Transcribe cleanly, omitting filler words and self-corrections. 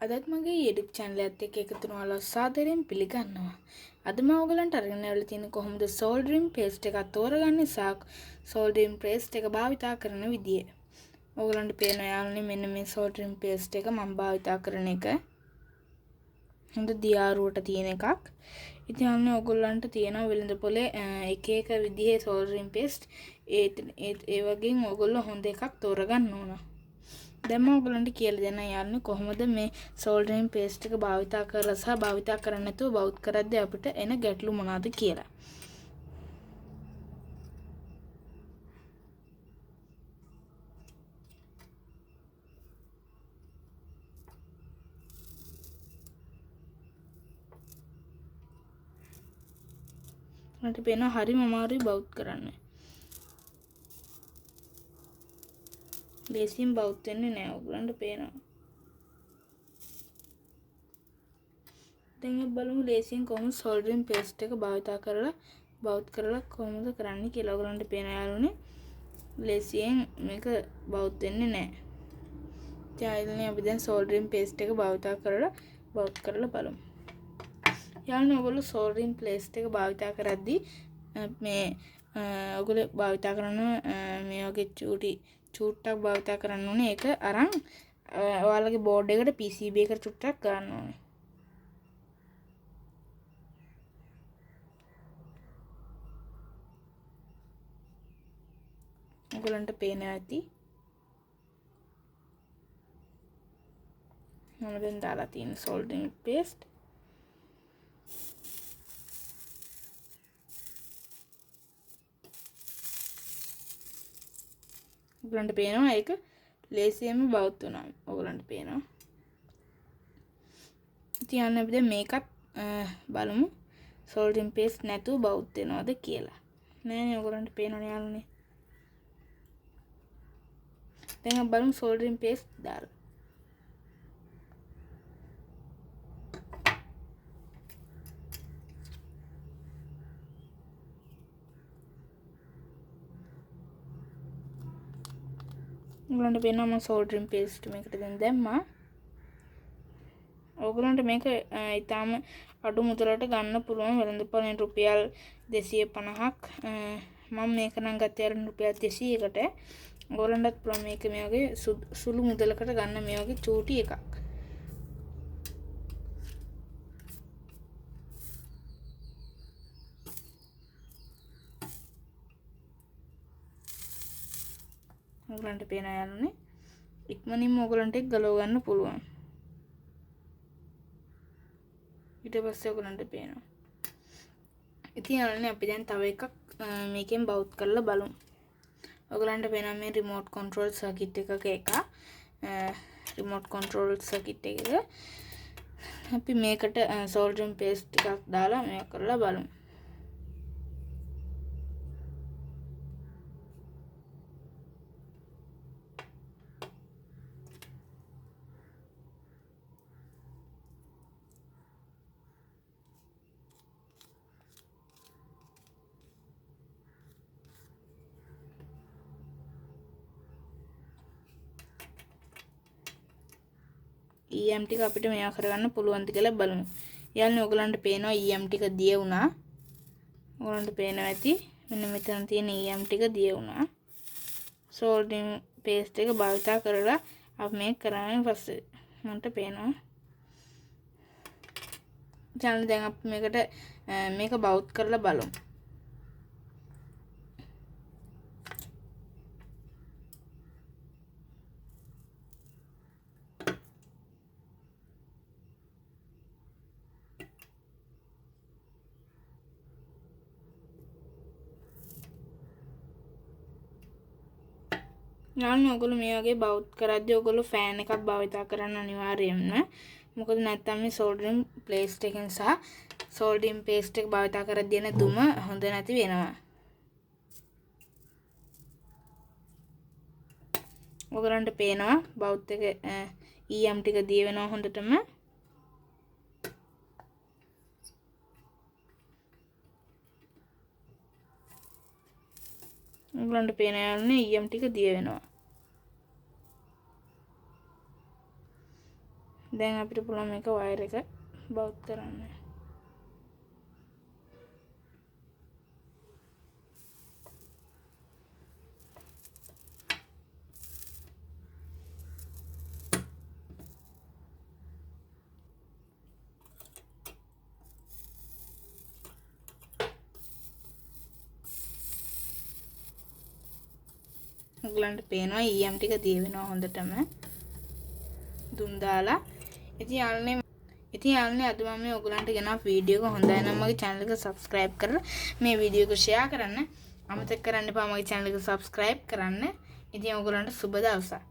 අදත් මගේ YouTube channel එකත් එක්ක එකතු වෙනවා සාදරයෙන් පිළිගන්නවා. අද මම ඔයගලන්ට අරගෙන ආවලා තියෙන්නේ කොහොමද soldering paste එකක් තෝරගන්නේ සහ soldering paste එක භාවිතා කරන විදිය. ඔයගලන්ට පේනවා යාළුවනේ මෙන්න මේ soldering paste එක මම භාවිතා කරන එක. හොඳ දියාරුවට තියෙන එකක්. ඉතින් යාළුවනේ ඔයගලන්ට තියෙනවා වෙළඳ පොලේ එක එක විදිහේ soldering paste ඒ වගේම ඔයගොල්ලෝ හොඳ එකක් තෝරගන්න ඕන. දැන් මම ඔයගලන්ට කියලා දෙන්න යාළුවනේ කොහොමද මේ soldering paste එක භාවිතා කරලා සහ භාවිතා කරන්නේ නැතුව බවුත් කරද්දී අපිට එන ගැටලු මොනවාද කියලා. මට පේනවා හරිම අමාරුයි බවුත් කරන්න. ලේසියෙන් බවුත් වෙන්නේ නැහැ ඔයගලන්ට පේනවා. දැන් අපි බලමු ලේසියෙන් කොහොමද soldering paste එක භාවිතා කරලා බවුත් කරලා කොහොමද කරන්නේ කියලා. ඔයගලන්ට පේනවා යාළුවනේ ලේසියෙන් මේක බවුත් වෙන්නේ නැහැ. යාළුවනේ අපි දැන් soldering paste එක භාවිතා කරලා බවුත් කරලා බලමු. යාළුවනේ ඔයගොල්ලෝ soldering paste එක භාවිතා කරද්දී මේ ඔයගොල්ලෝ භාවිතා කරන මේ වගේ චූට්ටක් භාවිතා කරන්න ඕනේ. ඒක අරන් ඔයාලගේ බෝඩ් එකට PCB එකට චුට්ටක් ගන්න ඕනේ. ඔයගලන්ට පේනවා ඇති. මම දැන් දාලා තියෙන soldering paste. ඔයගලන්ට පේනවා ඒක ලේසියෙන්ම බවුත් වෙනවා. ඔයගලන්ට පේනවා. ඉතින් අපි දැන් මේකත් බලමු soldering paste නැතුව බවුත් වෙනවද කියලා. නෑනේ ඔයගලන්ට පේනවනේ යාළුවනේ. දැන් අපි බලමු soldering paste දාලා. ඔයගලන්ට පේනවා මම soldering paste මේකට දැන් දැම්මා. ඔයගලන්ට මේක ඊටාම අඩු මුදලට ගන්න පුළුවන් වෙළඳපොලෙන් රුපියල් 250ක්. මම මේක නම් ගත්තේ රුපියල් 200කට. ඔයගලන්ටත් පුළුවන් මේක මේ වගේ සුළු මුදලකට ගන්න මේ වගේ චූටි එකක්. ඔයගලන්ට පේනවා යාළුවනේ ඉක්මනින්ම ඔයගලන්ට ඒක ගලව ගන්න පුළුවන්. ඊට පස්සේ ඔයගලන්ට පේනවා. ඉතින් යාළුවනේ අපි දැන් තව එකක් මේකෙන් බවුත් කරලා බලමු. ඔයගලන්ට පේනවා මේ remote control circuit එකක එක remote control circuit එකක අපි මේකට soldering paste එකක් දාලා මේක කරලා බලමු. EM ටික අපිට මේවා කරගන්න පුළුවන්ද කියලා බලමු. යාළුවනේ ඔයගලන්ට පේනවා EM ටික දිය වුණා. ඔයගලන්ට පේනවා ඇති මෙන්න මෙතන තියෙන EM ටික දිය වුණා. soldering paste එක භාවිතා කරලා අපි මේක කරාන් පස්සේ මන්ට පේනවා. දැන් අපි මේකට මේක බවුත් කරලා බලමු. යාළුවනේ ඔයගොල්ලෝ මේ වගේ බවුත් කරද්දී ඔයගොල්ලෝ ෆෑන් එකක් භාවිතා කරන්න අනිවාර්යයෙන්ම. මොකද නැත්නම් මේ soldering paste එකෙන් සහ soldering paste එක භාවිතා කරද්දී එන දුම හොඳ නැති වෙනවා. ඔයගලන්ට පේනවා බවුත් එක EM ටික දිය වෙනවා හොඳටම. ඔයගලන්ට පේනවා යාළුවනේ EM ටික දිය වෙනවා. දැන් අපිට පුළුවන් මේක වයර් එක බවුත් කරන්න. ඔයගලන්ට පේනවා EM ටික දිය වෙනවා හොඳටම. දුම් දාලා. ඉතින් යාළුවනේ අද මම මේ ඔයගලන්ට ගෙනාව වීඩියෝ එක හොඳයි නම් මගේ channel එක subscribe කරලා මේ වීඩියෝ එක share කරන්න. අමතක කරන්න එපා මගේ channel එක subscribe කරන්න. ඉතින් ඔයගලන්ට සුබ දවසක්.